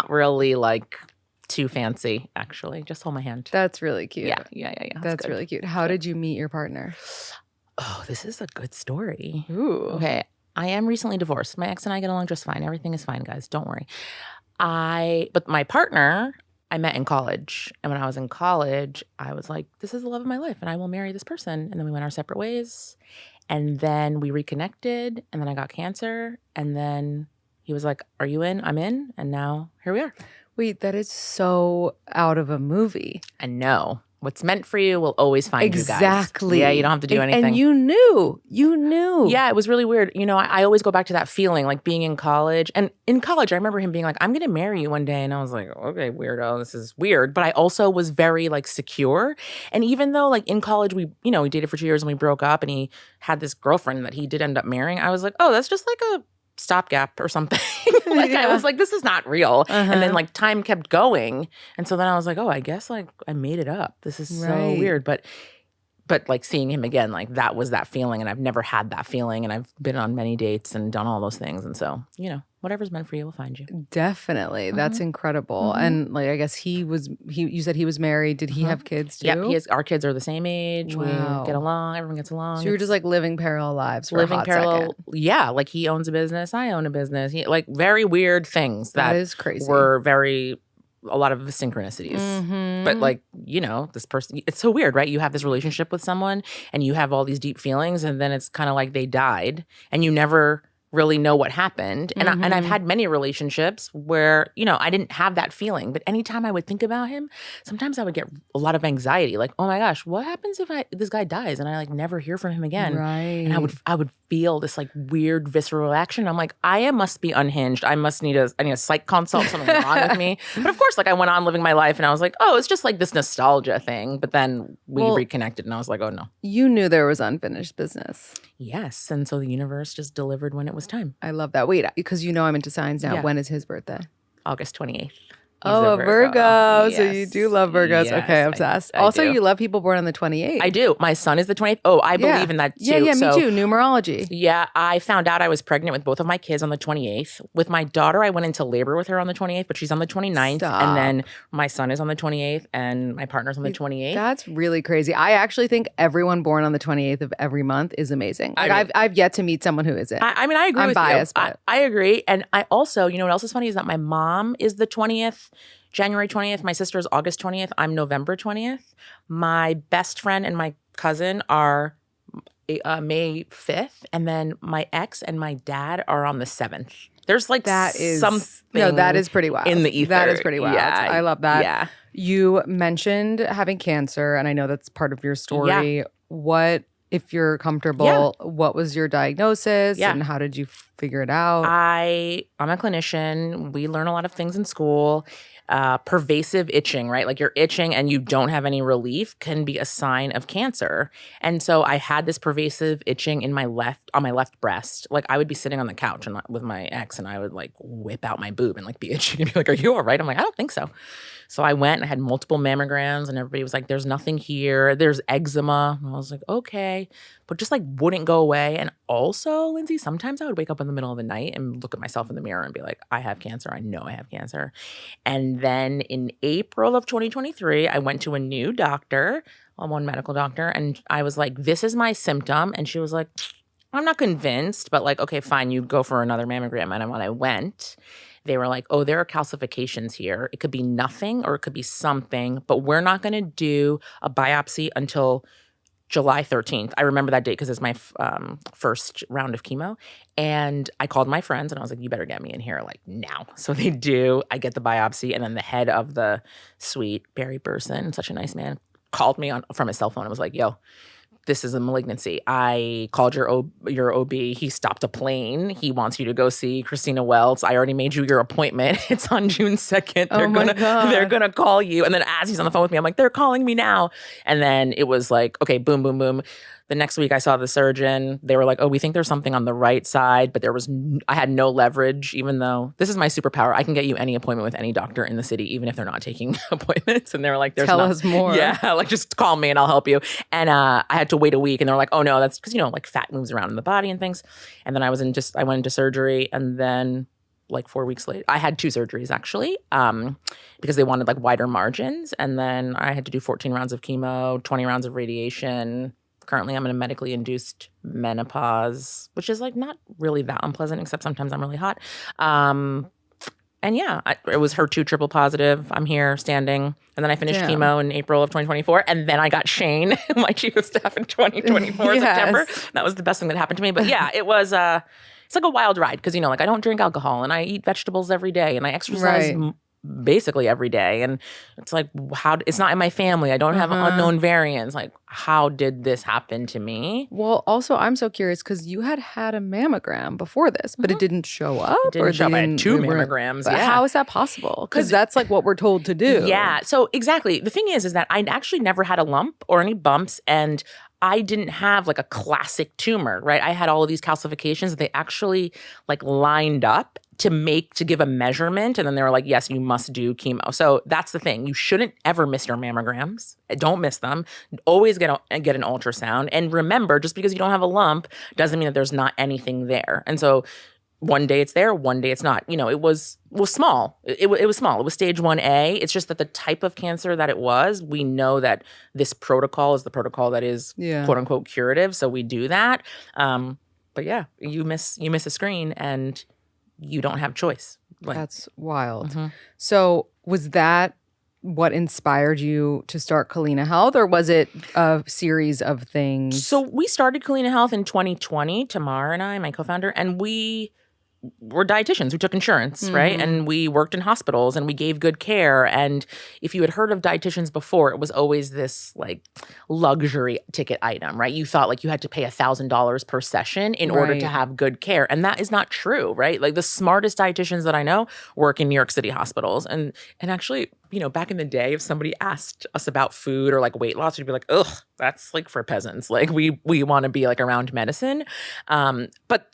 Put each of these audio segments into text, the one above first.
not really like too fancy, actually. Just hold my hand. That's really cute. Yeah. That's really cute. How did you meet your partner? Oh, this is a good story. Ooh. Okay. I am recently divorced. My ex and I get along just fine. Everything is fine, guys. Don't worry. But my partner, I met in college. And when I was in college, I was like, this is the love of my life and I will marry this person. And then we went our separate ways. And then we reconnected. And then I got cancer. And then he was like, are you in? I'm in. And now here we are. Wait, that is so out of a movie. And no, what's meant for you will always find you guys. Exactly. Yeah, you don't have to do anything. And you knew. Yeah, it was really weird. You know, I always go back to that feeling, like being in college. And in college, I remember him being like, I'm going to marry you one day. And I was like, okay, weirdo, this is weird. But I also was very like secure. And even though like in college, we dated for 2 years and we broke up and he had this girlfriend that he did end up marrying, I was like, oh, that's just like a stopgap or something. I was like, this is not real. And then like time kept going. And so then I was like, oh, I guess like I made it up. This is so weird. But like seeing him again, like that was that feeling. And I've never had that feeling. And I've been on many dates and done all those things. And so, whatever's meant for you will find you. Definitely. That's incredible. And like, I guess you said he was married. Did he have kids too? Yeah, our kids are the same age. Wow. We get along. Everyone gets along. So you were just like living parallel lives for a hot parallel. second. Yeah. Like he owns a business. I own a business. Like very weird things that is crazy. Were a lot of synchronicities. But like, this person, it's so weird, right? You have this relationship with someone and you have all these deep feelings and then it's kind of like they died and you never really know what happened. And I've had many relationships where, I didn't have that feeling. But anytime I would think about him, sometimes I would get a lot of anxiety. Like, oh my gosh, what happens if this guy dies and I like never hear from him again? Right. And I would feel this like weird visceral reaction. I'm like, I must be unhinged. I need a psych consult. Something's wrong with me. But of course, like I went on living my life and I was like, oh, it's just like this nostalgia thing. But then we reconnected and I was like, oh no. You knew there was unfinished business. Yes. And so the universe just delivered when it was time. I love that. Wait, because I'm into signs now. Yeah. When is his birthday? August 28th. Oh, a Virgo. Yes. So you do love Virgos. Yes, okay, obsessed. I Also, do. you love people born on the 28th. I do. My son is the 28th. Oh, I believe in that too. Yeah, me too. Numerology. Yeah, I found out I was pregnant with both of my kids on the 28th. With my daughter, I went into labor with her on the 28th, but she's on the 29th. Stop. And then my son is on the 28th and my partner's on the 28th. That's really crazy. I actually think everyone born on the 28th of every month is amazing. Like I've yet to meet someone who isn't. I agree I'm with biased, you. but I agree. And I also, what else is funny is that my mom is the 20th. January 20th. My sister is August 20th. I'm November 20th. My best friend and my cousin are May 5th. And then my ex and my dad are on the 7th. There's like something. No, that is pretty wild. In the ether. That is pretty wild. Yeah, I love that. Yeah. You mentioned having cancer, and I know that's part of your story. Yeah. What, if you're comfortable, what was your diagnosis and how did you figure it out? I'm a clinician. We learn a lot of things in school. Pervasive itching, right? Like you're itching and you don't have any relief can be a sign of cancer. And so I had this pervasive itching on my left breast. Like I would be sitting on the couch and with my ex and I would like whip out my boob and like be itching and be like, are you all right? I'm like, I don't think so. So I went and I had multiple mammograms and everybody was like, there's nothing here. There's eczema. And I was like, okay. But just like wouldn't go away. And also, Lindsay, sometimes I would wake up in the middle of the night and look at myself in the mirror and be like, I have cancer. I know I have cancer. And then in April of 2023, I went to a new doctor, one medical doctor, and I was like, this is my symptom. And she was like, I'm not convinced, but like, okay, fine, you go for another mammogram. And when I went, they were like, oh, there are calcifications here. It could be nothing or it could be something, but we're not going to do a biopsy until July 13th. I remember that date because it's my first round of chemo. And I called my friends and I was like, you better get me in here like now. So they do. I get the biopsy and then the head of the suite, Barry Burson, such a nice man, called me from his cell phone and was like, yo, this is a malignancy. I called your OB. He stopped a plane. He wants you to go see Christina Welts. I already made you your appointment. It's on June 2nd. They're gonna call you. And then as he's on the phone with me, I'm like, they're calling me now. And then it was like, okay, boom, boom, boom. The next week I saw the surgeon. They were like, oh, we think there's something on the right side, but I had no leverage, even though this is my superpower. I can get you any appointment with any doctor in the city, even if they're not taking appointments. And they were like, tell us more. Yeah, like just call me and I'll help you. And I had to wait a week and they're like, oh no, that's because, like fat moves around in the body and things. And then I went into surgery and then like 4 weeks later. I had 2 surgeries actually, because they wanted like wider margins. And then I had to do 14 rounds of chemo, 20 rounds of radiation. Currently, I'm in a medically induced menopause, which is like not really that unpleasant, except sometimes I'm really hot. And yeah, it was HER2 triple positive. I'm here standing. And then I finished chemo in April of 2024. And then I got Shane, my chief of staff, in 2024 September. That was the best thing that happened to me. But yeah, it was it's like a wild ride because, you know, like I don't drink alcohol and I eat vegetables every day and I exercise basically every day. And it's like, it's not in my family. I don't have unknown variants. Like, how did this happen to me? Well, also, I'm so curious because you had a mammogram before this, but it didn't show up? It didn't show up. I had 2 mammograms. But how is that possible? Because that's like what we're told to do. Yeah. So exactly. The thing is that I'd actually never had a lump or any bumps, and I didn't have like a classic tumor, right? I had all of these calcifications. They actually like lined up to give a measurement. And then they were like, yes, you must do chemo. So that's the thing. You shouldn't ever miss your mammograms. Don't miss them. Always get an ultrasound. And remember, just because you don't have a lump doesn't mean that there's not anything there. And so one day it's there, one day it's not. You know, it was small. It was small. It was stage 1A. It's just that the type of cancer that it was, we know that this protocol is the protocol that is quote unquote curative. So we do that. But yeah, you miss a screen and you don't have choice. Like, that's wild. So was that what inspired you to start Culina Health, or was it a series of things? So we started Culina Health in 2020, Tamar and I, my co-founder, and we were dietitians who took insurance, right? And we worked in hospitals and we gave good care. And if you had heard of dietitians before, it was always this like luxury ticket item, right? You thought like you had to pay $1,000 per session in order to have good care. And that is not true, right? Like the smartest dietitians that I know work in New York City hospitals. And actually, you know, back in the day, if somebody asked us about food or like weight loss, we'd be like, ugh, that's like for peasants. Like we want to be like around medicine. But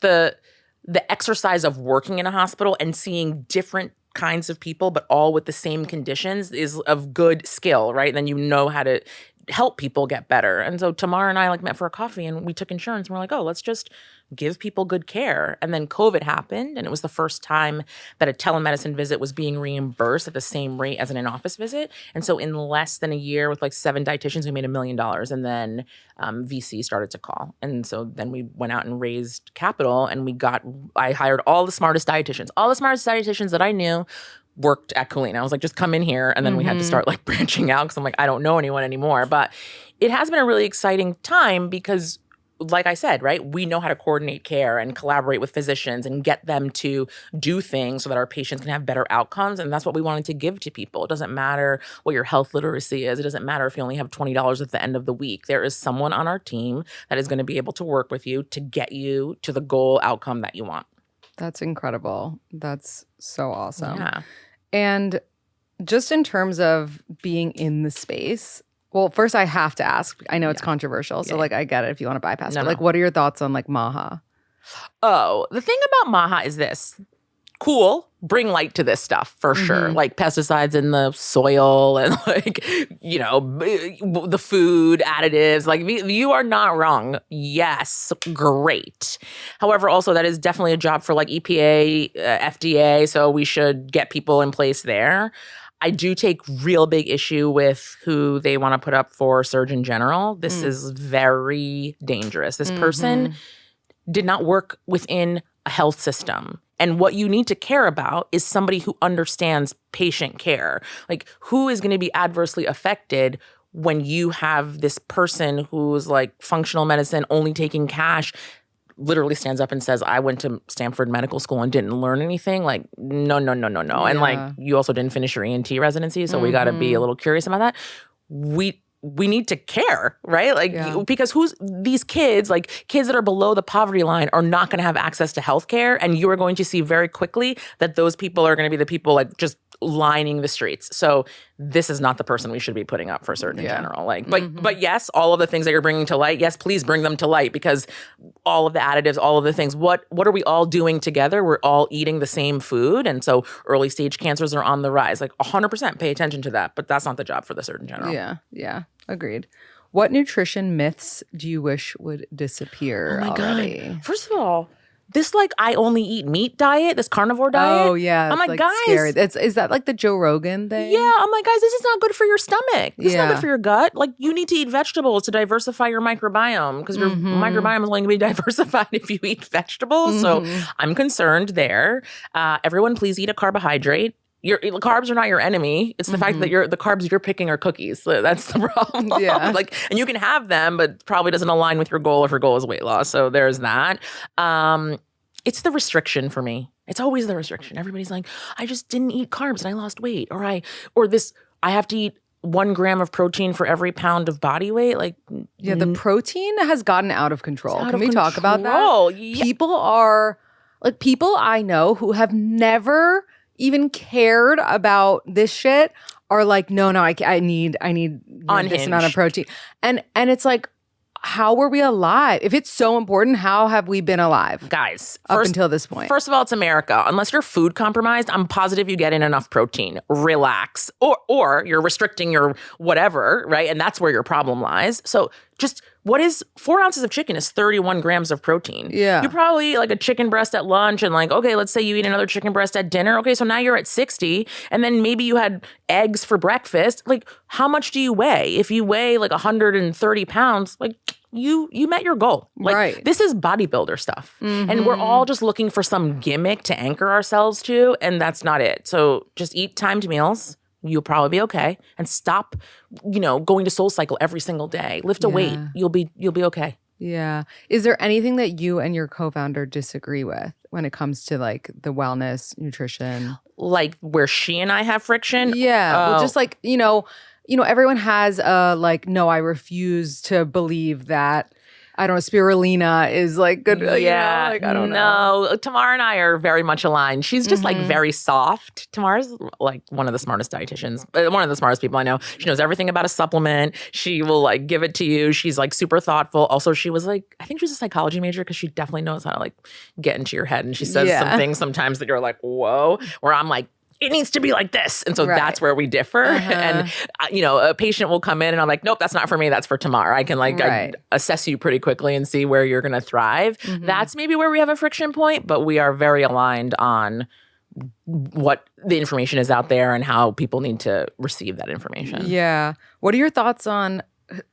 the exercise of working in a hospital and seeing different kinds of people, but all with the same conditions is of good skill, right? Then you know how to help people get better. And so Tamar and I like met for a coffee and we took insurance and we're like, oh, let's just give people good care. And then COVID happened and it was the first time that a telemedicine visit was being reimbursed at the same rate as an in-office visit. And so in less than a year with like 7 dietitians, we made $1 million. And then VC started to call. And so then we went out and raised capital and I hired all the smartest dietitians. All the smartest dietitians that I knew worked at Culina. I was like, just come in here. And then we had to start like branching out because I'm like, I don't know anyone anymore. But it has been a really exciting time because like I said, right, we know how to coordinate care and collaborate with physicians and get them to do things so that our patients can have better outcomes. And that's what we wanted to give to people. It doesn't matter what your health literacy is. It doesn't matter if you only have $20 at the end of the week. There is someone on our team that is going to be able to work with you to get you to the goal outcome that you want. That's incredible. That's so awesome. Yeah. And just in terms of being in the space, well, first I have to ask, I know it's controversial, so like I get it if you want to bypass, but like what are your thoughts on like Maha? Oh, the thing about Maha is this. Cool, bring light to this stuff for sure. Like pesticides in the soil and like, you know, the food additives. Like you are not wrong. Yes, great. However, also that is definitely a job for like EPA, FDA. So we should get people in place there. I do take real big issue with who they want to put up for Surgeon General. This is very dangerous. This person did not work within a health system. And what you need to care about is somebody who understands patient care. Like, who is going to be adversely affected when you have this person who's like functional medicine, only taking cash, literally stands up and says, I went to Stanford Medical School and didn't learn anything? Like, no. Yeah. And like, you also didn't finish your ENT residency, so we got to be a little curious about that. We need to care, right? Like, because these kids, like kids that are below the poverty line are not going to have access to healthcare. And you are going to see very quickly that those people are going to be the people like just lining the streets. So this is not the person we should be putting up for Surgeon General. Like, but yes, all of the things that you're bringing to light, yes, please bring them to light, because all of the additives, all of the things, what are we all doing together? We're all eating the same food. And so early stage cancers are on the rise. Like 100% pay attention to that, but that's not the job for the Surgeon General. Yeah. Agreed. What nutrition myths do you wish would disappear already? God. First of all, this like I only eat meat diet, this carnivore diet. Oh yeah, I'm like, guys, scary. Is that like the Joe Rogan thing? Yeah, I'm like, guys, this is not good for your stomach. This is not good for your gut. Like, you need to eat vegetables to diversify your microbiome because your microbiome is only going to be diversified if you eat vegetables. So I'm concerned there. Everyone, please eat a carbohydrate. Carbs are not your enemy. It's the fact that the carbs you're picking are cookies. So that's the problem. Yeah. Like, and you can have them, but probably doesn't align with your goal if your goal is weight loss. So there's that. It's the restriction for me. It's always the restriction. Everybody's like, I just didn't eat carbs and I lost weight. I have to eat 1 gram of protein for every pound of body weight. Like, yeah, the protein has gotten out of control. Can we talk about that? Yeah. People I know who have never even cared about this shit are like, no, I need this amount of protein. And it's like, how were we alive? If it's so important, how have we been alive? Guys, up until this point. First of all, it's America. Unless you're food compromised, I'm positive you get in enough protein. Relax. Or you're restricting your whatever, right? And that's where your problem lies. So just 4 ounces of chicken is 31 grams of protein. Yeah. You probably eat like a chicken breast at lunch and like, okay, let's say you eat another chicken breast at dinner. Okay, so now you're at 60. And then maybe you had eggs for breakfast. Like, how much do you weigh? If you weigh like 130 pounds, like you met your goal. Like, right. This is bodybuilder stuff. And we're all just looking for some gimmick to anchor ourselves to. And that's not it. So just eat timed meals. You'll probably be okay. And stop, going to SoulCycle every single day. Lift a weight. You'll be okay. Yeah. Is there anything that you and your co-founder disagree with when it comes to like the wellness, nutrition? Like where she and I have friction? Yeah. Well, just like, everyone has no, I refuse to believe that, I don't know, spirulina is like good. Yeah. I don't know. No, Tamara and I are very much aligned. She's just like very soft. Tamara's like one of the smartest dietitians, one of the smartest people I know. She knows everything about a supplement. She will like give it to you. She's like super thoughtful. Also, she was like, I think she was a psychology major because she definitely knows how to like get into your head. And she says some things sometimes that you're like, whoa, where I'm like, it needs to be like this. And so that's where we differ. And, a patient will come in and I'm like, nope, that's not for me. That's for tomorrow. I can I assess you pretty quickly and see where you're going to thrive. That's maybe where we have a friction point, but we are very aligned on what the information is out there and how people need to receive that information. Yeah. What are your thoughts on,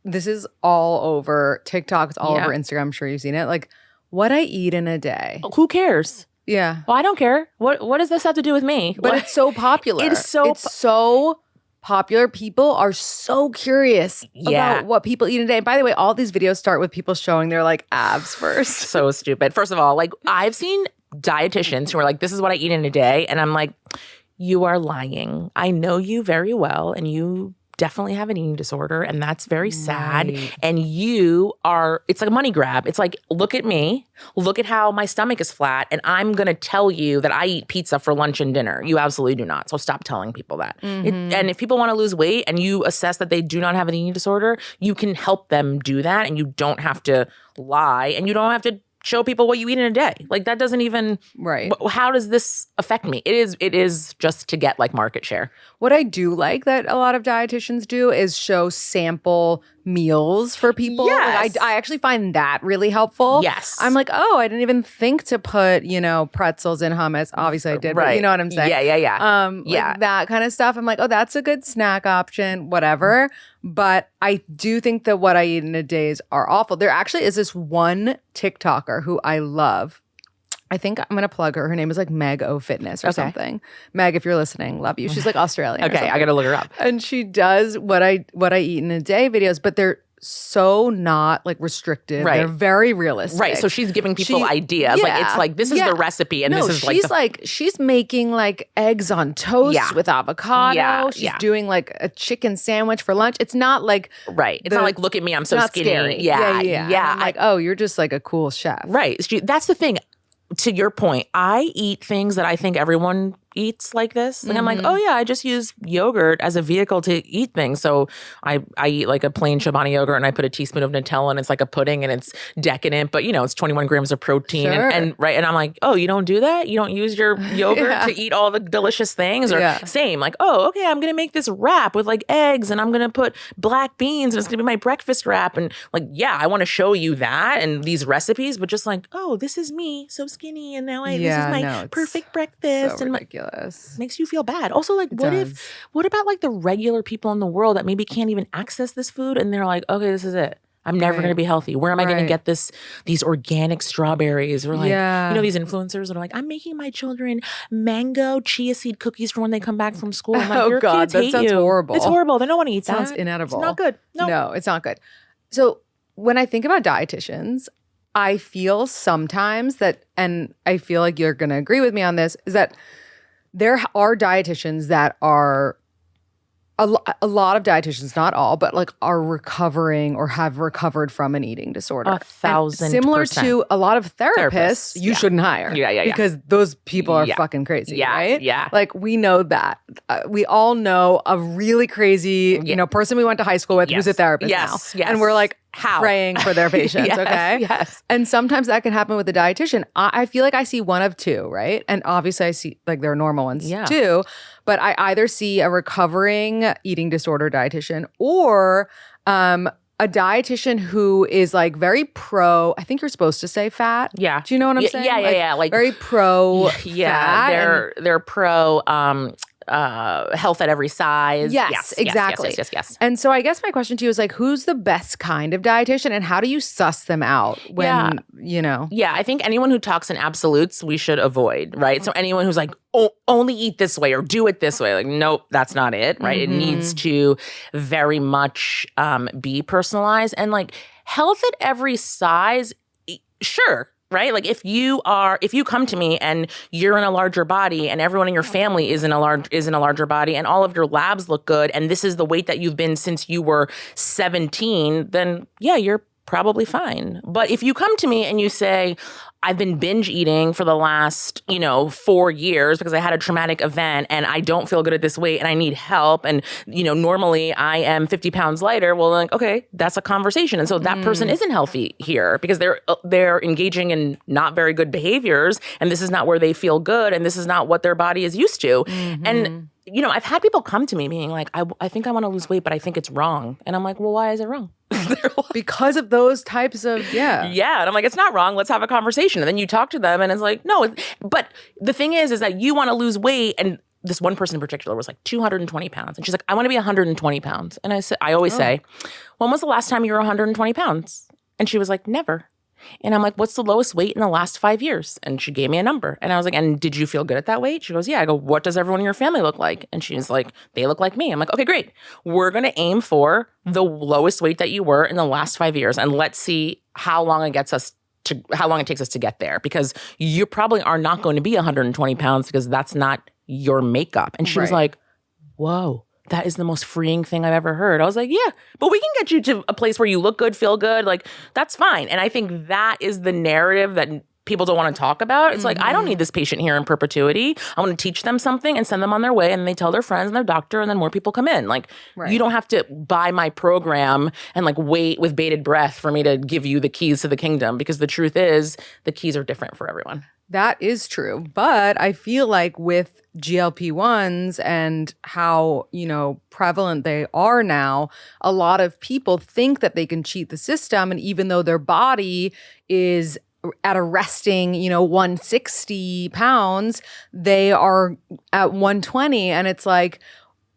this is all over TikTok, it's all over Instagram. I'm sure you've seen it. Like, what I eat in a day. Who cares? Yeah. Well, I don't care. What does this have to do with me? But it's so popular. It's so popular. People are so curious about what people eat in a day. And by the way, all these videos start with people showing their like abs first. So stupid. First of all, like I've seen dietitians who are like, this is what I eat in a day. And I'm like, you are lying. I know you very well. And you definitely have an eating disorder, and that's very sad. Right. And it's like a money grab. It's like, look at me, look at how my stomach is flat, and I'm going to tell you that I eat pizza for lunch and dinner. You absolutely do not. So stop telling people that. And if people want to lose weight and you assess that they do not have an eating disorder, you can help them do that, and you don't have to lie, and you don't have to show people what you eat in a day. Like that doesn't even, how does this affect me? It is just to get like market share. What I do like that a lot of dietitians do is show sample meals for people. Yes. Like I actually find that really helpful. Yes. I'm like, oh, I didn't even think to put, pretzels in hummus. Obviously I did, but you know what I'm saying? Yeah. Like that kind of stuff. I'm like, oh, that's a good snack option, whatever. But I do think that what I eat in a day are awful. There actually is this one TikToker who I love. I think I'm going to plug her. Her name is like Meg O Fitness or something. Meg, if you're listening, love you. She's like Australian. Okay, I got to look her up. And she does what I eat in a day videos, but they're so not like restrictive. Right. They're very realistic. Right. So she's giving people ideas. Yeah, like it's like this is the recipe and this is she's making like eggs on toast with avocado. Yeah. She's doing like a chicken sandwich for lunch. It's not like It's not like look at me, I'm so skinny. Scary. Yeah. I'm like, oh, you're just like a cool chef. Right. That's the thing. To your point, I eat things that I think everyone eats like this? Like I'm like, oh yeah, I just use yogurt as a vehicle to eat things. So I eat like a plain Chobani yogurt and I put a teaspoon of Nutella and it's like a pudding and it's decadent, but it's 21 grams of protein and right. And I'm like, oh, you don't do that? You don't use your yogurt to eat all the delicious things? Or same, like, oh, okay, I'm gonna make this wrap with like eggs and I'm gonna put black beans and it's gonna be my breakfast wrap. And like, yeah, I want to show you that and these recipes, but just like, oh, this is me, so skinny, and now this is my perfect breakfast. So and ridiculous. Makes you feel bad. Also, like, what about like the regular people in the world that maybe can't even access this food and they're like, okay, this is it. I'm never going to be healthy. Where am I going to get these organic strawberries? Or like, these influencers that are like, I'm making my children mango chia seed cookies for when they come back from school. I'm like, your kids hate sounds you. Horrible. It's horrible. They don't want to eat that. Sounds inedible. It's not good. No, it's not good. So when I think about dietitians, I feel sometimes that, and I feel like you're going to agree with me on this, is that there are dietitians that are a lot of dietitians, not all, but like are recovering or have recovered from an eating disorder. 1,000%. Similar to a lot of therapists you shouldn't hire. Yeah. Because those people are fucking crazy, right? Yeah. Like we know that. We all know a really crazy, person we went to high school with who's a therapist now. Yes. And we're like, praying for their patients, okay? Yes. And sometimes that can happen with a dietitian. I feel like I see one of two, right? And obviously I see like there are normal ones too, but I either see a recovering eating disorder dietitian or a dietitian who is like very pro, I think you're supposed to say fat. Yeah. Do you know what I'm saying? Yeah. Like very pro fat. They're pro health at every size. Yes, exactly. Yes. And so I guess my question to you is like, who's the best kind of dietitian and how do you suss them out when, Yeah, I think anyone who talks in absolutes, we should avoid, right? So anyone who's like, oh, only eat this way or do it this way, like, nope, that's not it, right? It needs to very much be personalized and like health at every size, sure. Right? Like if you come to me and you're in a larger body and everyone in your family is in a larger body and all of your labs look good and this is the weight that you've been since you were 17, then yeah, you're probably fine. But if you come to me and you say, I've been binge eating for the last, 4 years because I had a traumatic event and I don't feel good at this weight and I need help. And, normally I am 50 pounds lighter. Well, like, okay, that's a conversation. And so that person isn't healthy here because they're engaging in not very good behaviors. And this is not where they feel good. And this is not what their body is used to. And, I've had people come to me being like, I think I want to lose weight, but I think it's wrong. And I'm like, well, why is it wrong? Because of those types of, Yeah. And I'm like, it's not wrong. Let's have a conversation. And then you talk to them and it's like, no. But the thing is that you want to lose weight. And this one person in particular was like 220 pounds. And she's like, I want to be 120 pounds. And I always say, when was the last time you were 120 pounds? And she was like, never. And I'm like, what's the lowest weight in the last 5 years? And she gave me a number. And I was like, and did you feel good at that weight? She goes, yeah. I go, what does everyone in your family look like? And she's like, they look like me. I'm like, okay, great. We're going to aim for the lowest weight that you were in the last 5 years. And let's see how long it takes us to get there. Because you probably are not going to be 120 pounds because that's not your makeup. And she was like, whoa. That is the most freeing thing I've ever heard. I was like, yeah, but we can get you to a place where you look good, feel good. Like, that's fine. And I think that is the narrative that people don't want to talk about. It's like, I don't need this patient here in perpetuity. I want to teach them something and send them on their way. And they tell their friends and their doctor, and then more people come in. Like, you don't have to buy my program and like wait with bated breath for me to give you the keys to the kingdom. Because the truth is, the keys are different for everyone. That is true. But I feel like with GLP-1s and how, prevalent they are now, a lot of people think that they can cheat the system. And even though their body is at a resting, 160 pounds, they are at 120. And it's like,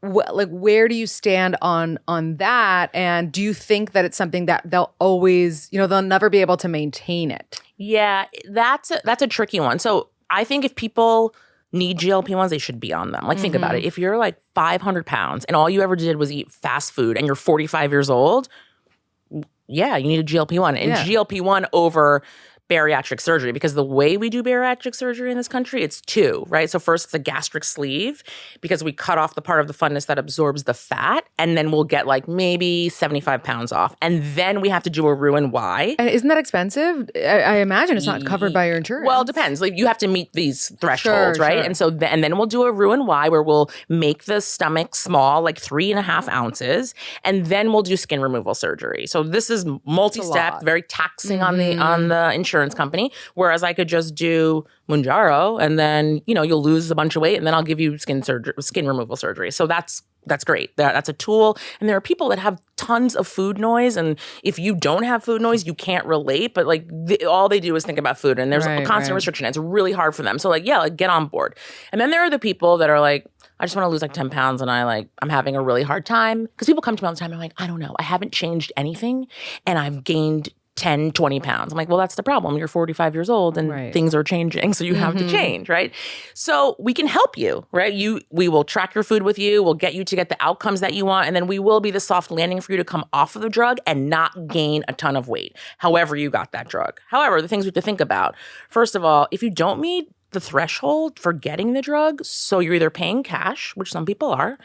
where do you stand on that? And do you think that it's something that they'll always, they'll never be able to maintain it? Yeah, that's a tricky one. So I think if people need GLP-1s, they should be on them. Like, think about it. If you're like 500 pounds and all you ever did was eat fast food and you're 45 years old, yeah, you need a GLP-1. And GLP-1 over bariatric surgery, because the way we do bariatric surgery in this country, it's two, right? So first it's a gastric sleeve, because we cut off the part of the fundus that absorbs the fat, and then we'll get like maybe 75 pounds off. And then we have to do a Roux-en-Y. And isn't that expensive? I imagine it's not covered by your insurance. Well, it depends. Like, you have to meet these thresholds, right? Sure. And so and then we'll do a Roux-en-Y, where we'll make the stomach small, like 3.5 ounces, and then we'll do skin removal surgery. So this is multi-step, very taxing on the insurance company, whereas I could just do Mounjaro, and then, you know, you'll lose a bunch of weight, and then I'll give you skin removal surgery. So that's great. That's a tool. And there are people that have tons of food noise, and if you don't have food noise, you can't relate. But like all they do is think about food, and there's a constant restriction. It's really hard for them. So like, yeah, like get on board. And then there are the people that are like, I just want to lose like 10 pounds, and I'm having a really hard time. Because people come to me all the time, and I'm like, I don't know. I haven't changed anything, and I've gained 10, 20 pounds. I'm like, well, that's the problem. You're 45 years old and things are changing. So you have to change, right? So we can help you, right? We will track your food with you. We'll get you to get the outcomes that you want. And then we will be the soft landing for you to come off of the drug and not gain a ton of weight. However you got that drug. However, the things we have to think about, first of all, if you don't meet the threshold for getting the drug, so you're either paying cash, which some people are,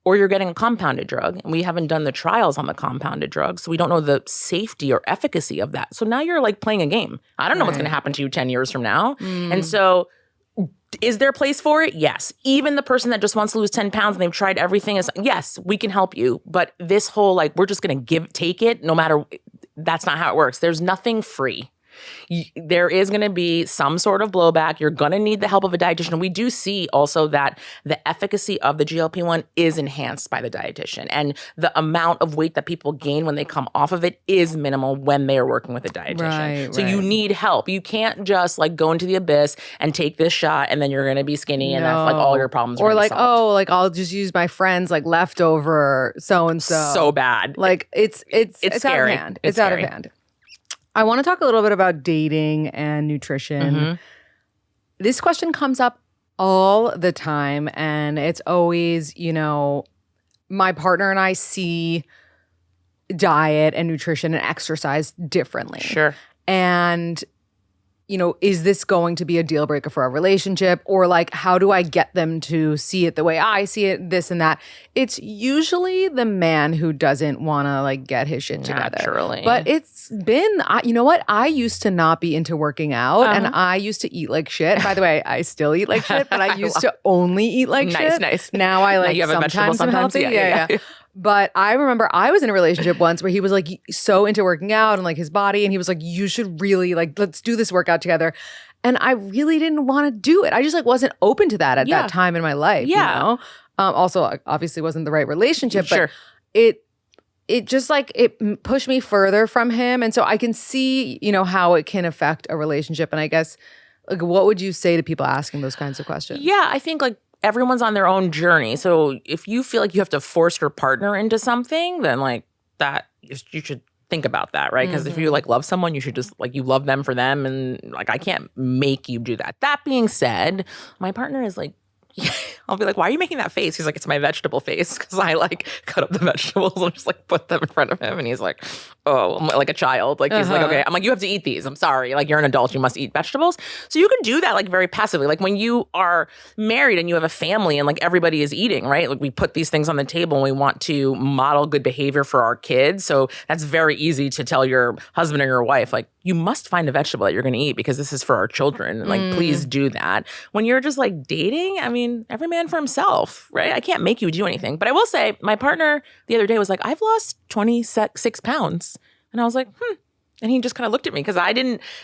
or you're getting a compounded drug. And we haven't done the trials on the compounded drug, so we don't know the safety or efficacy of that. So now you're like playing a game. I don't know what's going to happen to you 10 years from now. And so is there a place for it? Yes. Even the person that just wants to lose 10 pounds and they've tried everything is, yes, we can help you. But this whole like, we're just going to take it no matter, that's not how it works. There's nothing free. There is going to be some sort of blowback. You're going to need the help of a dietitian. We do see also that the efficacy of the GLP-1 is enhanced by the dietitian. And the amount of weight that people gain when they come off of it is minimal when they are working with a dietitian. So you need help. You can't just like go into the abyss and take this shot and then you're going to be skinny and that's like all your problems are like, solved. oh, like I'll just use my friends like leftover so-and-so. So bad. Like it's scary. out of hand. It's out of hand. I want to talk a little bit about dating and nutrition. This question comes up all the time, and it's always, you know, my partner and I see diet and nutrition and exercise differently. Sure. And, you know, is this going to be a deal breaker for our relationship? Or like, how do I get them to see it the way I see it, this and that? It's usually the man who doesn't want to like get his shit together. Naturally. But it's been, you know what? I used to not be into working out and I used to eat like shit. By the way, I still eat like shit, but I used to only eat like shit. Nice. Now I like now you have sometimes I'm healthy. Yeah. But I remember I was in a relationship once where he was like so into working out and like his body. And he was like, you should really like, let's do this workout together. And I really didn't want to do it. I just like wasn't open to that at that time in my life. Yeah. You know? Also, obviously wasn't the right relationship, but it just like, it pushed me further from him. And so I can see, you know, how it can affect a relationship. And I guess like, what would you say to people asking those kinds of questions? Yeah, I think like, everyone's on their own journey. So if you feel like you have to force your partner into something, then like that, you should think about that, right? Because if you like love someone, you should just like, you love them for them. And like, I can't make you do that. That being said, my partner is like, I'll be like, why are you making that face? He's like, it's my vegetable face. Because I like cut up the vegetables and just like put them in front of him. And he's like, oh, I'm like a child. Like he's like, okay. I'm like, you have to eat these. I'm sorry. Like you're an adult. You must eat vegetables. So you can do that like very passively. Like when you are married and you have a family and like everybody is eating, right? Like we put these things on the table and we want to model good behavior for our kids. So that's very easy to tell your husband or your wife, like, you must find a vegetable that you're going to eat because this is for our children. And like, please do that. When you're just like dating, I mean, every man for himself, right? I can't make you do anything. But I will say, my partner the other day was like, I've lost 26 pounds. And I was like, And he just kind of looked at me because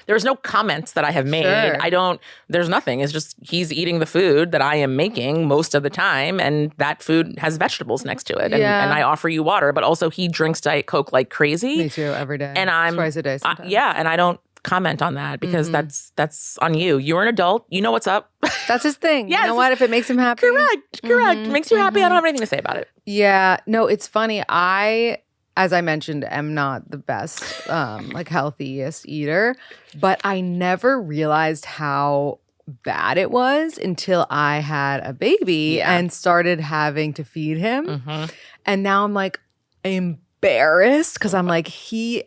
there's no comments that I have made. Sure. There's nothing. It's just he's eating the food that I am making most of the time. And that food has vegetables next to it. And I offer you water, but also he drinks Diet Coke like crazy. Me too, every day. And I'm twice a day sometimes. And I don't comment on that because that's on you. You're an adult. You know what's up. That's his thing. You know what? If it makes him happy. Correct. Makes you happy. I don't have anything to say about it. Yeah. No, it's funny. As I mentioned, am not the best, like healthiest eater, but I never realized how bad it was until I had a baby and started having to feed him. And now I'm like embarrassed because I'm like,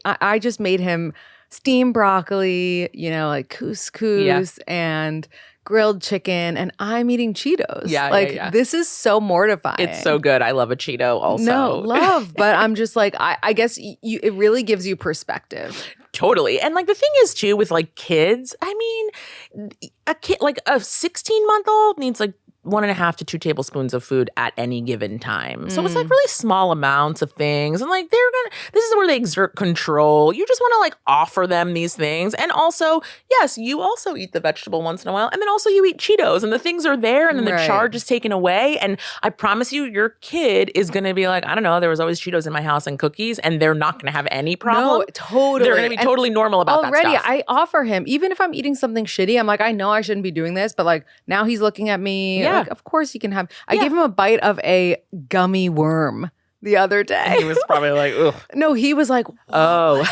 I just made him steamed broccoli, like Yeah. couscous and grilled chicken, and I'm eating Cheetos. Yeah, like, yeah. this is so mortifying. It's so good. I love a Cheeto also. No, love, but I'm just like, I guess it really gives you perspective. Totally. And like the thing is too with like kids, I mean, a kid like a 16-month-old needs like 1.5 to 2 tablespoons of food at any given time. So it's like really small amounts of things. And like this is where they exert control. You just want to like offer them these things. And also, yes, you also eat the vegetable once in a while. And then also you eat Cheetos and the things are there and then the charge is taken away. And I promise you, your kid is going to be like, I don't know, there was always Cheetos in my house and cookies, and they're not going to have any problem. No, totally. They're going to be totally normal about that already, stuff. I offer him, even if I'm eating something shitty, I'm like, I know I shouldn't be doing this, but like now he's looking at me. Yeah. Like, of course you can have. I gave him a bite of a gummy worm the other day. And he was probably like, ugh. No, he was like, oh.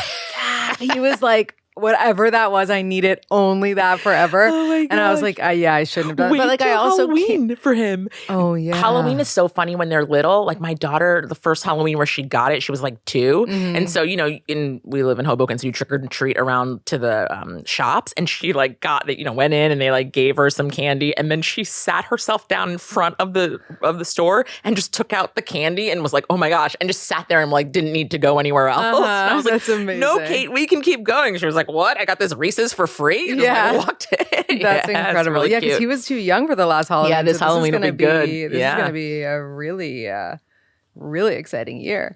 he was like, whatever that was, I needed only that forever. Oh my and I was gosh. like, yeah, I shouldn't have done it. Wait But like, I till also Halloween for him. Oh yeah, Halloween is so funny when they're little. Like my daughter, the first Halloween where she got it, she was like 2, and so we live in Hoboken, so you trick or treat around to the shops, and she like got that, went in and they like gave her some candy, and then she sat herself down in front of the store and just took out the candy and was like, oh my gosh, and just sat there and like didn't need to go anywhere else. And I was like, that's amazing. No, Kate, we can keep going. She was like, what? I got this Reese's for free? And Yeah. just, like, walked in. That's Yeah, incredible. really Yeah, because cute. he was too young for the last Halloween. Yeah, this Halloween will be good. This is Yeah. going to be a really, really exciting year.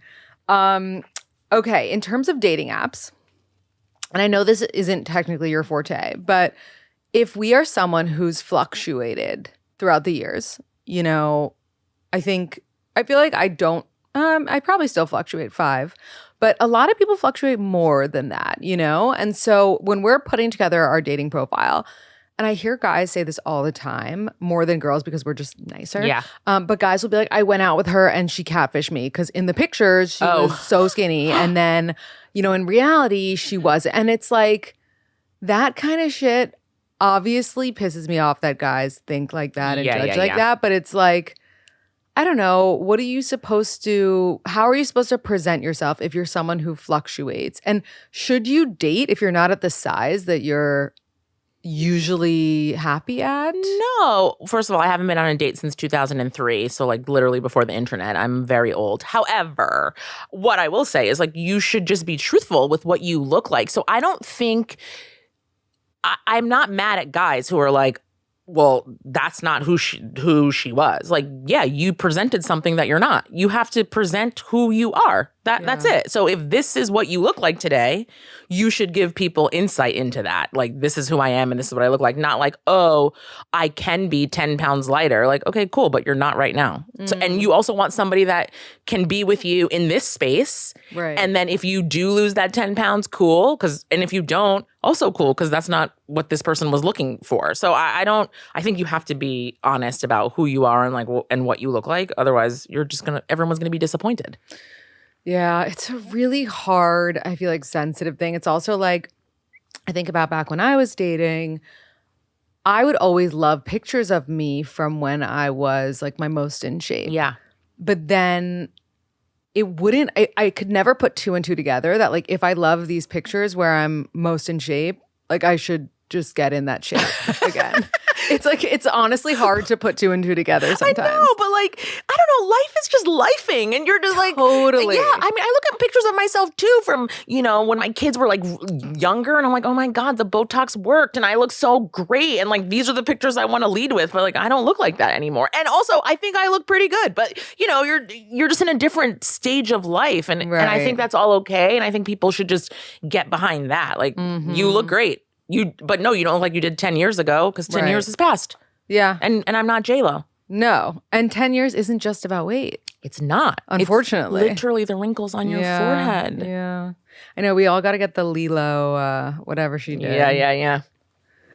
Okay, in terms of dating apps, and I know this isn't technically your forte, but if we are someone who's fluctuated throughout the years, I feel like I probably still fluctuate 5, but a lot of people fluctuate more than that, And so when we're putting together our dating profile, and I hear guys say this all the time, more than girls because we're just nicer. Yeah. But guys will be like, I went out with her and she catfished me because in the pictures she was so skinny. And then, in reality, she wasn't. And it's like that kind of shit obviously pisses me off that guys think like that and judge like that. But it's like, I don't know. How are you supposed to present yourself if you're someone who fluctuates? And should you date if you're not at the size that you're usually happy at? No. First of all, I haven't been on a date since 2003. So like literally before the internet. I'm very old. However, what I will say is like you should just be truthful with what you look like. So I don't think I'm not mad at guys who are like, well, that's not who she was. Like, yeah, you presented something that you're not. You have to present who you are. That's it. So if this is what you look like today, you should give people insight into that. Like, this is who I am and this is what I look like. Not like, oh, I can be 10 pounds lighter. Like, okay, cool, but you're not right now. So, and you also want somebody that can be with you in this space. Right. And then if you do lose that 10 pounds, cool. And if you don't, also cool, because that's not what this person was looking for. So I think you have to be honest about who you are and like and what you look like. Otherwise, everyone's gonna be disappointed. Yeah, it's a really hard, I feel like, sensitive thing. It's also like, I think about back when I was dating, I would always love pictures of me from when I was like my most in shape. Yeah. But then I could never put 2 and 2 together that like if I love these pictures where I'm most in shape, like I should just get in that shape again. It's like, it's honestly hard to put 2 and 2 together sometimes. I know, but like, I don't know, life is just lifing and you're just like, totally. Yeah, I mean, I look at pictures of myself too from, when my kids were like younger and I'm like, oh my God, the Botox worked and I look so great. And like, these are the pictures I want to lead with, but like, I don't look like that anymore. And also, I think I look pretty good, but you're just in a different stage of life. And I think that's all okay. And I think people should just get behind that. Like, you look great. But no, you don't look like you did 10 years ago because 10 years has passed. Yeah. And I'm not J-Lo. No. And 10 years isn't just about weight. It's not. Unfortunately. It's literally the wrinkles on your forehead. Yeah. I know we all got to get the Lilo, whatever she did. Yeah.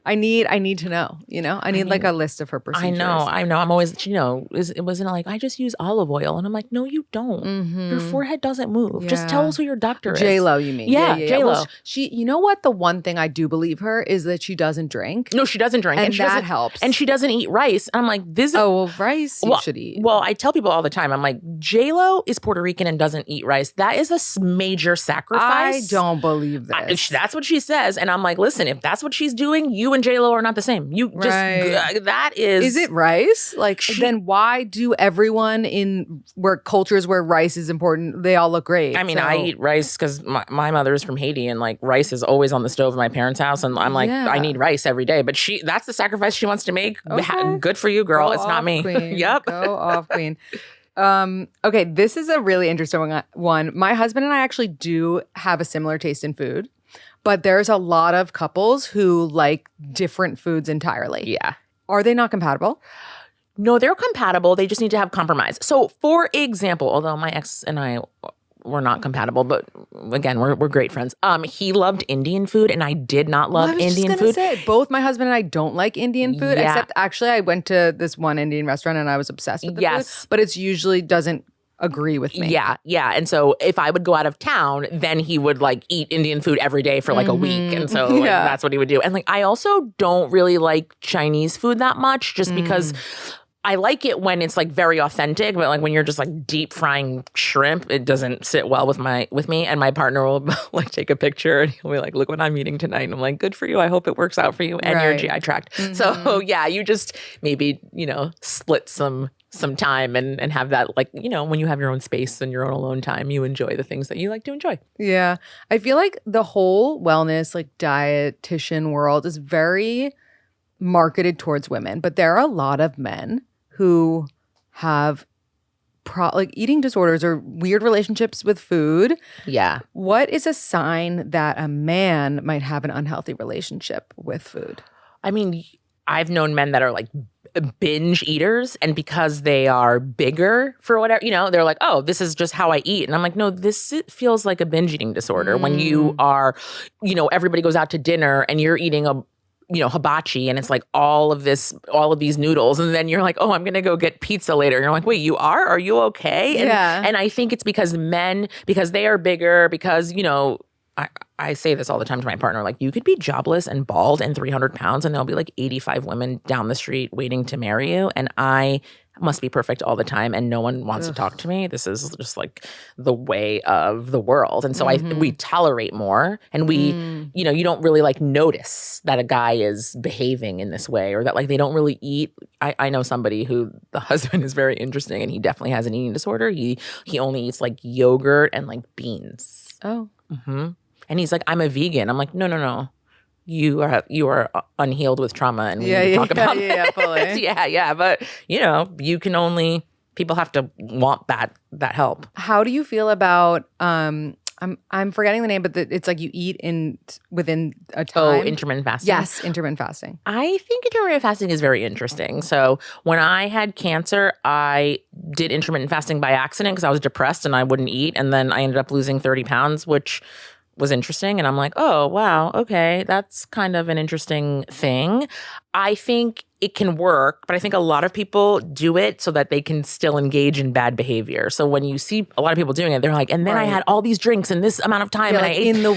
I need to know, I need like a list of her procedures. I know. I'm always, it wasn't like, I just use olive oil. And I'm like, no, you don't. Your forehead doesn't move. Yeah. Just tell us who your doctor is. J-Lo, you mean? Yeah, J-Lo. Well, she, you know what? The one thing I do believe her is that she doesn't drink. No, she doesn't drink. And she that helps. And she doesn't eat rice. I'm like, this is. Oh, well, rice you should eat. Well, I tell people all the time, I'm like, J-Lo is Puerto Rican and doesn't eat rice. That is a major sacrifice. I don't believe this. That's what she says. And I'm like, listen, if that's what she's doing, you and J-Lo are not the same. You just, that is. Is it rice? Like, then why do everyone in cultures where rice is important, they all look great? I mean, I eat rice because my mother is from Haiti and like rice is always on the stove in my parents' house. And I'm like, I need rice every day. But that's the sacrifice she wants to make. Okay. Good for you, girl. It's not me. Yep. Go off, queen. Okay, this is a really interesting one. My husband and I actually do have a similar taste in food, but there's a lot of couples who like different foods entirely. Yeah. Are they not compatible? No, they're compatible. They just need to have compromise. So, for example, although my ex and I were not compatible, but again, we're great friends. He loved Indian food, and I did not love Indian food. Both my husband and I don't like Indian food, except actually I went to this one Indian restaurant and I was obsessed with the food, but it's usually doesn't agree with me. Yeah. And so if I would go out of town, then he would like eat Indian food every day for like a week. And so like, that's what he would do. And like, I also don't really like Chinese food that much just because I like it when it's like very authentic, but like when you're just like deep frying shrimp, it doesn't sit well with me. And my partner will like take a picture and he'll be like, look what I'm eating tonight. And I'm like, good for you. I hope it works out for you and your GI tract. So yeah, you just maybe, split some time and have that, like, when you have your own space and your own alone time, you enjoy the things that you like to enjoy. Yeah. I feel like the whole wellness, like dietitian world is very marketed towards women, but there are a lot of men who have like eating disorders or weird relationships with food. Yeah. What is a sign that a man might have an unhealthy relationship with food? I mean, I've known men that are like binge eaters, and because they are bigger for whatever, they're like, oh, this is just how I eat. And I'm like, no, it feels like a binge eating disorder when you are, everybody goes out to dinner and you're eating a hibachi and it's like all of these noodles. And then you're like, oh, I'm going to go get pizza later. And you're like, wait, you are? Are you okay? And I think it's because because they are bigger, because, I say this all the time to my partner, like, you could be jobless and bald and 300 pounds and there'll be like 85 women down the street waiting to marry you. And I must be perfect all the time and no one wants to talk to me. This is just like the way of the world. And so we tolerate more, and we, you don't really like notice that a guy is behaving in this way, or that like they don't really eat. I know somebody who the husband is very interesting and he definitely has an eating disorder. He only eats like yogurt and like beans. Oh. Mm-hmm. And he's like, I'm a vegan. I'm like, no. You are unhealed with trauma, and we need to talk about it. Fully. Yeah. But people have to want that help. How do you feel about I'm forgetting the name, but it's like you eat within a time. Oh, intermittent fasting. Yes, intermittent fasting. I think intermittent fasting is very interesting. So when I had cancer, I did intermittent fasting by accident because I was depressed and I wouldn't eat, and then I ended up losing 30 pounds, which was interesting. And I'm like, oh, wow, okay, that's kind of an interesting thing. I think it can work, but I think a lot of people do it so that they can still engage in bad behavior. So when you see a lot of people doing it, they're like, and then I had all these drinks in this amount of time, and like I ate in the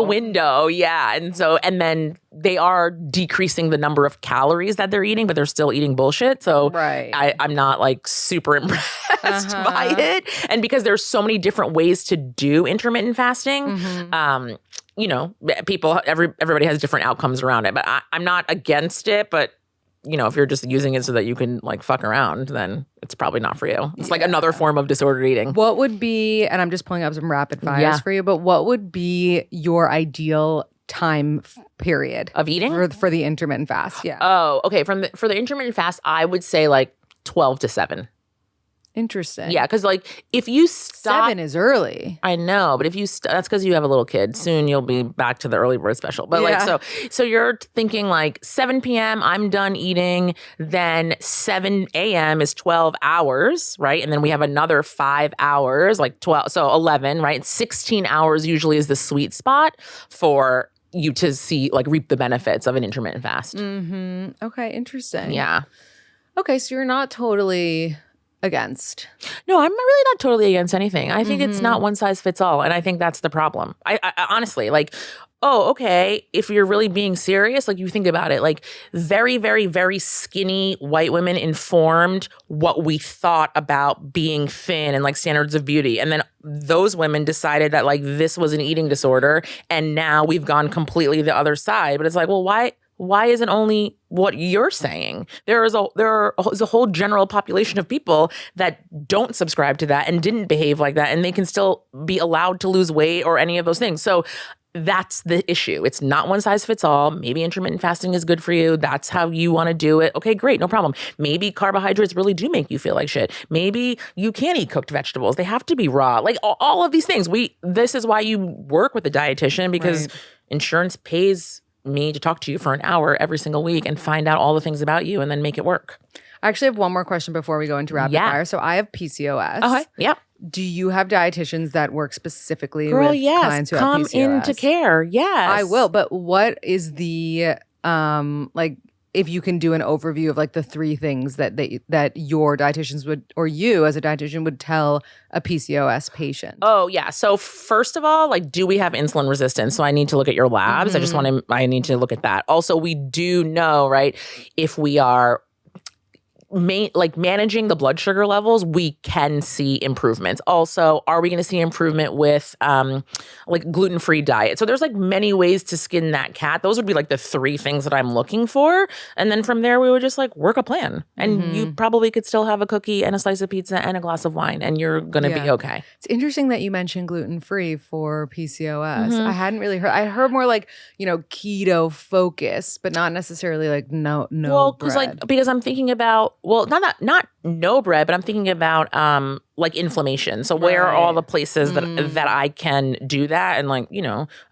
window, yeah. And then they are decreasing the number of calories that they're eating, but they're still eating bullshit. So I'm not like super impressed by it. And because there's so many different ways to do intermittent fasting, everybody has different outcomes around it. But I'm not against it, but if you're just using it so that you can like fuck around, then it's probably not for you. It's like another form of disordered eating. What would be, and I'm just pulling up some rapid fires for you, but what would be your ideal time period of eating for the intermittent fast? Yeah. Oh, okay. For the intermittent fast, I would say like 12 to 7. Interesting. Yeah, because like if you stop, 7 is early. I know, but if you that's because you have a little kid. Soon you'll be back to the early bird special. But like so you're thinking like 7 p.m. I'm done eating. Then 7 a.m. is 12 hours, right? And then we have another 5 hours, like 12, so 11, right? 16 hours usually is the sweet spot for you to see like reap the benefits of an intermittent fast. Okay, interesting. Yeah. Okay, so you're not totally against. No, I'm really not totally against anything. I think it's not one size fits all. And I think that's the problem. I honestly, like, oh, okay, if you're really being serious, like you think about it, like very, very, very skinny white women informed what we thought about being thin and like standards of beauty. And then those women decided that like this was an eating disorder. And now we've gone completely the other side. But it's like, well, why isn't only what you're saying? There is a whole general population of people that don't subscribe to that and didn't behave like that, and they can still be allowed to lose weight or any of those things. So that's the issue. It's not one size fits all. Maybe intermittent fasting is good for you. That's how you want to do it. Okay, great, no problem. Maybe carbohydrates really do make you feel like shit. Maybe you can't eat cooked vegetables. They have to be raw. Like all of these things. This is why you work with a dietitian, because insurance pays me to talk to you for an hour every single week and find out all the things about you and then make it work. I actually have one more question before we go into rapid fire. So I have PCOS. Okay. Yep. Do you have dietitians that work specifically Girl, with yes. clients who have Come PCOS? into care. Yes. I will. But what is the like, if you can do an overview of like the 3 things that your dietitians would, or you as a dietitian would tell a PCOS patient? Oh yeah. So first of all, like, do we have insulin resistance? So I need to look at your labs. I need to look at that. Also, we do know, right, if we are managing the blood sugar levels, we can see improvements. Also, are we going to see improvement with like gluten-free diet? So there's like many ways to skin that cat. Those would be like the 3 things that I'm looking for. And then from there, we would just like work a plan. And you probably could still have a cookie and a slice of pizza and a glass of wine, and you're going to be okay. It's interesting that you mentioned gluten-free for PCOS. I hadn't really heard. I heard more like, keto focus, but not necessarily like no Well, bread. because I'm thinking about, well, not no bread, but I'm thinking about like inflammation. So where are all the places that I can do that? And like,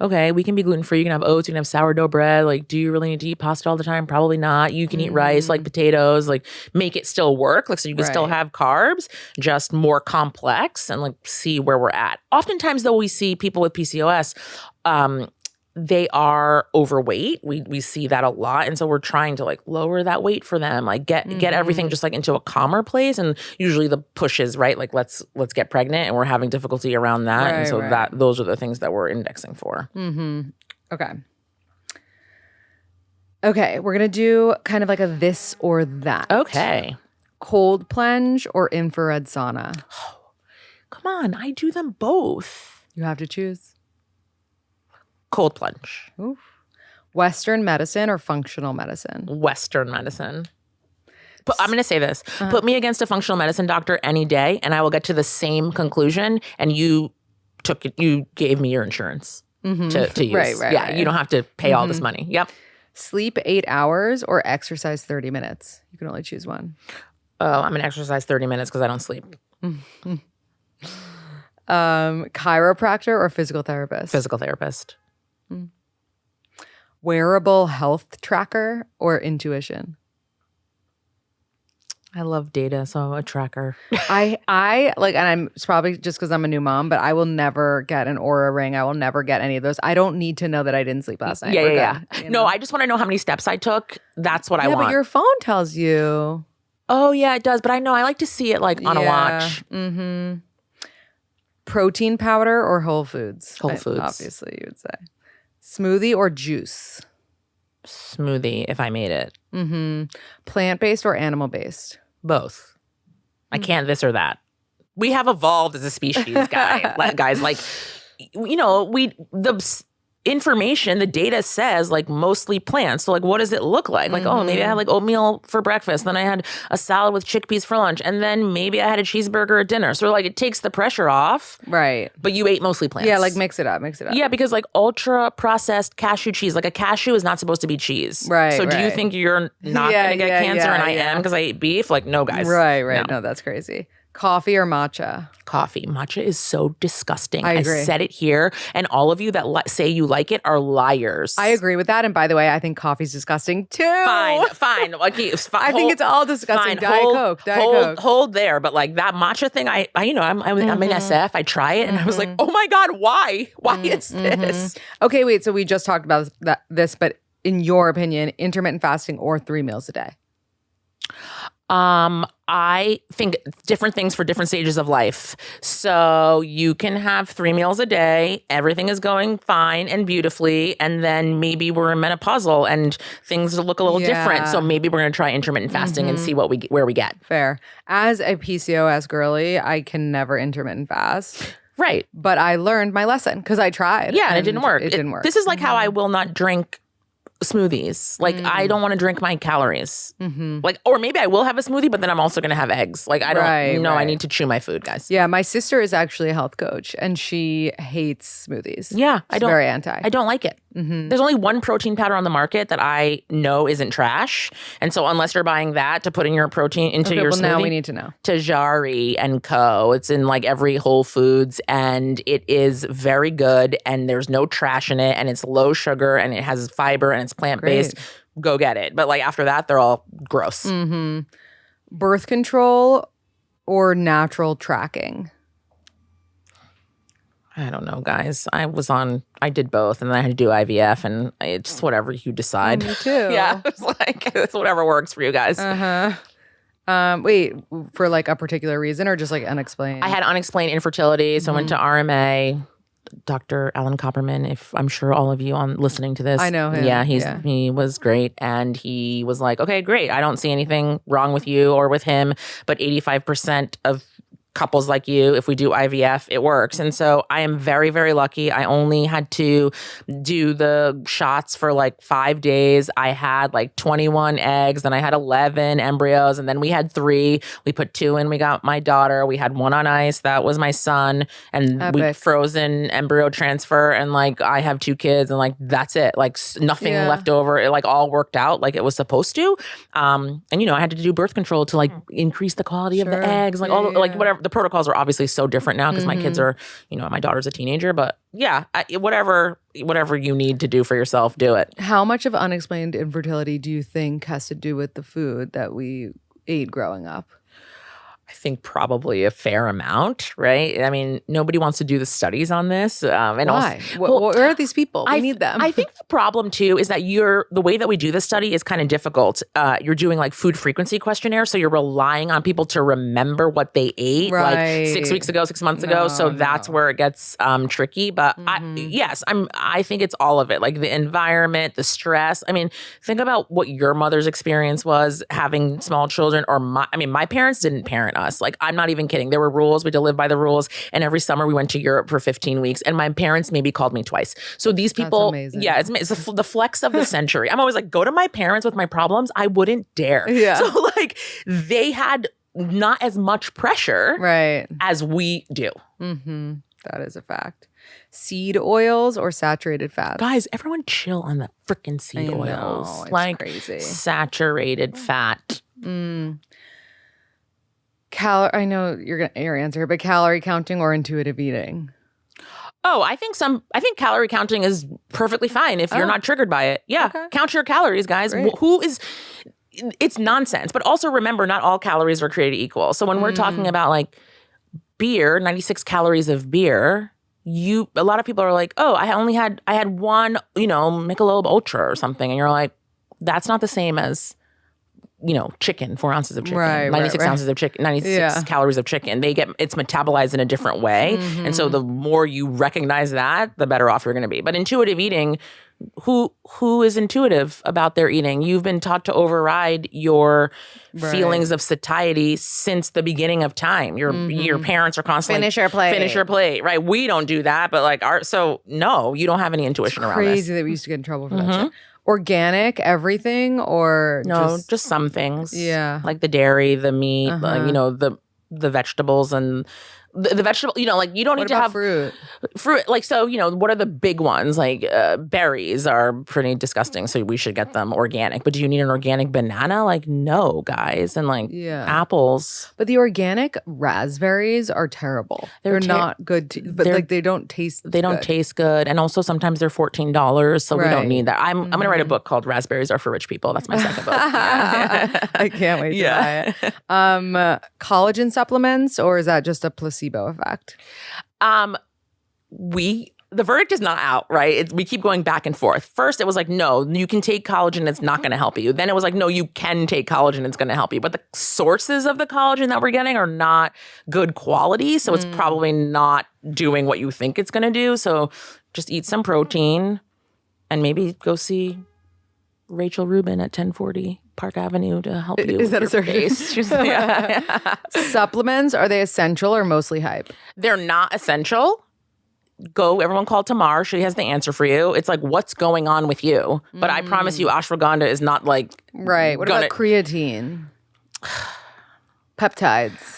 okay, we can be gluten free. You can have oats, you can have sourdough bread. Like, do you really need to eat pasta all the time? Probably not. You can eat rice, like potatoes, like make it still work. Like, so you can still have carbs, just more complex, and like see where we're at. Oftentimes though, we see people with PCOS, they are overweight. We see that a lot. And so we're trying to like lower that weight for them, like get everything just like into a calmer place. And usually the push is, right, like let's get pregnant, and we're having difficulty around that. And so those are the things that we're indexing for. Okay, we're going to do kind of like a this or that. Okay. Cold plunge or infrared sauna? Come on, I do them both. You have to choose. Cold plunge. Oof. Western medicine or functional medicine? Western medicine. But I'm going to say this. Put me against a functional medicine doctor any day, and I will get to the same conclusion. And you gave me your insurance to use. Right. You don't have to pay all this money. Yep. Sleep 8 hours or exercise 30 minutes? You can only choose one. Oh, I'm going to exercise 30 minutes because I don't sleep. Chiropractor or physical therapist? Physical therapist. Wearable health tracker or intuition? I love data, so a tracker. I like, and it's probably just because I'm a new mom, but I will never get an Aura ring. I will never get any of those. I don't need to know that I didn't sleep last night. Yeah. No, I just want to know how many steps I took. That's what I want. Yeah, but your phone tells you. Oh, yeah, it does. But I know I like to see it like on a watch. Protein powder or Whole Foods? Whole Foods. Obviously, you would say. Smoothie or juice? Smoothie, if I made it. Plant-based or animal-based? Both. I can't this or that. We have evolved as a species, guys. Like, the information, the data says like mostly plants. So like, what does it look like? Like, oh, maybe I had like oatmeal for breakfast. Then I had a salad with chickpeas for lunch. And then maybe I had a cheeseburger at dinner. So like, it takes the pressure off. Right. But you ate mostly plants. Yeah, like mix it up. Yeah, because like ultra processed cashew cheese, like a cashew is not supposed to be cheese. Right. So do you think you're not going to get cancer and I am because I ate beef? Like, no, guys. Right. No, that's crazy. Coffee or matcha? Coffee. Matcha is so disgusting. I agree. said it here, and all of you that say you like it are liars. I agree with that. And by the way, I think coffee's disgusting too. Fine. Okay, I think it's all disgusting. Diet Coke. Hold there. But like that matcha thing, I'm in SF. I try it, and I was like, oh my god, why? Why is this? Okay, wait. So we just talked about this, but in your opinion, intermittent fasting or 3 meals a day? I think different things for different stages of life. So you can have 3 meals a day. Everything is going fine and beautifully. And then maybe we're menopausal and things look a little different. So maybe we're going to try intermittent fasting and see where we get. Fair. As a PCOS girly, I can never intermittent fast. Right. But I learned my lesson because I tried. Yeah, and it didn't work. It didn't work. This is like how I will not drink smoothies. Like I don't want to drink my calories. Like, or maybe I will have a smoothie, but then I'm also going to have eggs. Like I don't know. I need to chew my food, guys. Yeah, my sister is actually a health coach, and she hates smoothies. Yeah, She's very anti. I don't like it. There's only one protein powder on the market that I know isn't trash, and so unless you're buying that to put in your protein into your smoothie, now we need to know. Tajari and Co. It's in like every Whole Foods, and it is very good, and there's no trash in it, and it's low sugar, and it has fiber, and it's plant-based. Great. Go get it. But like after that, they're all gross. Birth control or natural tracking? I don't know, guys. I did both, and then I had to do IVF, and it's just whatever you decide. Me too. Yeah, it's like it's whatever works for you guys. Wait, for like a particular reason or just like unexplained? I had unexplained infertility, so I went to RMA. Dr. Alan Copperman, if I'm sure all of you on listening to this. I know him. Yeah, he was great. And he was like, okay, great. I don't see anything wrong with you or with him, but 85% of couples like you, if we do IVF, it works. And so I am very, very lucky. I only had to do the shots for like 5 days. I had like 21 eggs, then I had 11 embryos, and then we had 3. We put 2 in, we got my daughter. We had 1 on ice, that was my son. And we frozen embryo transfer, and like I have 2 kids, and like that's it. Like nothing left over. It like all worked out like it was supposed to. And I had to do birth control to like increase the quality of the eggs, like like whatever. The protocols are obviously so different now because my kids are, my daughter's a teenager, but yeah, whatever you need to do for yourself, do it. How much of unexplained infertility do you think has to do with the food that we ate growing up? I think probably a fair amount, right? I mean, nobody wants to do the studies on this. And why? Where are these people? We need them. I think the problem too is that the way that we do the study is kind of difficult. You're doing like food frequency questionnaire, so you're relying on people to remember what they ate like 6 weeks ago, 6 months ago. So that's where it gets tricky. But I think it's all of it, like the environment, the stress. I mean, think about what your mother's experience was having small children, or my parents didn't parent us. Like, I'm not even kidding. There were rules. We had to live by the rules. And every summer we went to Europe for 15 weeks. And my parents maybe called me twice. So these people, it's the flex of the century. I'm always like, go to my parents with my problems. I wouldn't dare. Yeah. So like they had not as much pressure as we do. That is a fact. Seed oils or saturated fats? Guys, everyone chill on the freaking seed oils. It's like crazy. Saturated fat. I know your answer, but calorie counting or intuitive eating? Oh, I think calorie counting is perfectly fine if you're not triggered by it. Yeah. Okay. Count your calories, guys. It's nonsense. But also remember, not all calories are created equal. So when we're talking about like beer, 96 calories of beer, a lot of people are like, oh, I had one, Michelob Ultra or something. And you're like, that's not the same as chicken, 4 ounces of chicken, 96 ounces of chicken, 96 calories of chicken. It's metabolized in a different way. And so the more you recognize that, the better off you're going to be. But intuitive eating, who is intuitive about their eating? You've been taught to override your feelings of satiety since the beginning of time. Your parents are constantly finish your plate, right? We don't do that, but like no, you don't have any intuition around this. Crazy that we used to get in trouble for that shit. Organic everything or just some things. Yeah. Like the dairy, the meat, the vegetables and The vegetable, like you don't What need to about have fruit? like, so, what are the big ones? Like berries are pretty disgusting, so we should get them organic. But do you need an organic banana? Like, no, guys. And like apples. But the organic raspberries are terrible. They're not good, but like they don't taste good. And also sometimes they're $14, so we don't need that. I'm going to write a book called Raspberries Are for Rich People. That's my second book. I can't wait to buy it. Collagen supplements, or is that just a placebo effect? The verdict is not out, right? We keep going back and forth. First, it was like, no, you can take collagen, it's not going to help you. Then it was like, no, you can take collagen, it's going to help you. But the sources of the collagen that we're getting are not good quality, so it's probably not doing what you think it's going to do. So just eat some protein and maybe go see Rachel Rubin at 1040 Park Avenue to help you. Is that with a your face. Supplements, are they essential or mostly hype? They're not essential. Everyone call Tamar. She has the answer for you. It's like, what's going on with you? But I promise you, ashwagandha is not like... Right. What about creatine? Peptides.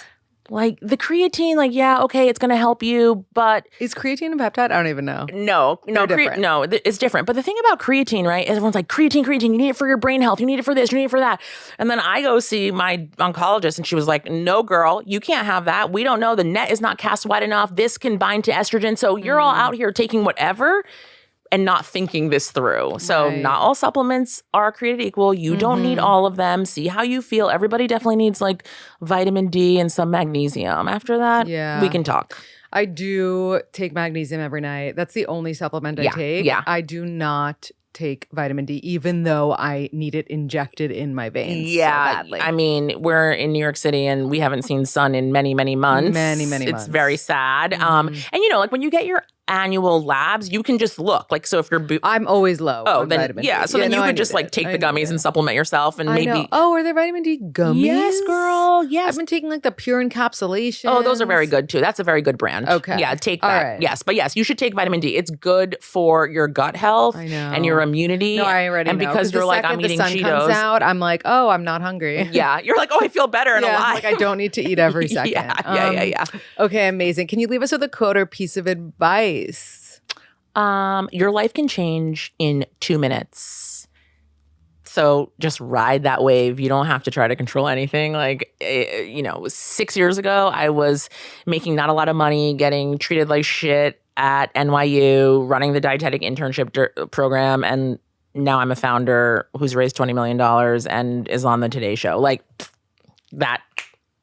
Like the creatine, like, yeah, okay, it's going to help you, but... Is creatine a peptide? I don't even know. No, it's different. But the thing about creatine, right, everyone's like, creatine, you need it for your brain health, you need it for this, you need it for that. And then I go see my oncologist and she was like, no, girl, you can't have that. We don't know. The net is not cast wide enough. This can bind to estrogen. So you're all out here taking whatever and not thinking this through. So not all supplements are created equal. You don't need all of them. See how you feel. Everybody definitely needs like vitamin D and some magnesium. After that, we can talk. I do take magnesium every night. That's the only supplement I take. Yeah. I do not take vitamin D, even though I need it injected in my veins so badly. I mean, we're in New York City and we haven't seen sun in many, many months. Many months. It's very sad. And like when you get your annual labs, you can just look. Like, so if you're... I'm always low on then vitamin D. So then you could just like take the gummies and supplement yourself and maybe... know. Oh, are there vitamin D gummies? Yes, girl. Yes. I've been taking like the pure encapsulation. Oh, those are very good too. That's a very good brand. Okay. Yeah, take that. Right. Yes, but yes, you should take vitamin D. It's good for your gut health and your immunity. No, I already know. And because you're like, I'm eating Cheetos. The sun comes out, I'm like, oh, I'm not hungry. Yeah. You're like, oh, I feel better and alive. Like I don't need to eat every second. Yeah. Okay, amazing. Can you leave us with a quote or piece of advice? Your life can change in 2 minutes. So just ride that wave. You don't have to try to control anything. Like, 6 years ago, I was making not a lot of money, getting treated like shit at NYU, running the dietetic internship program. And now I'm a founder who's raised $20 million and is on the Today Show. Like, that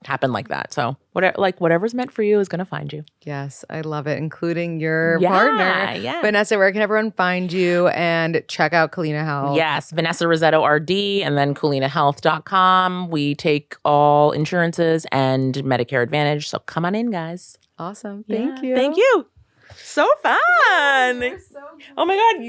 happened like that. So whatever's meant for you is going to find you. Yes, I love it, including your partner. Yeah. Vanessa, where can everyone find you and check out Culina Health? Yes, Vanessa Rissetto RD and then culinahealth.com. We take all insurances and Medicare Advantage. So come on in, guys. Awesome. Thank you. Thank you. So fun. Oh my God.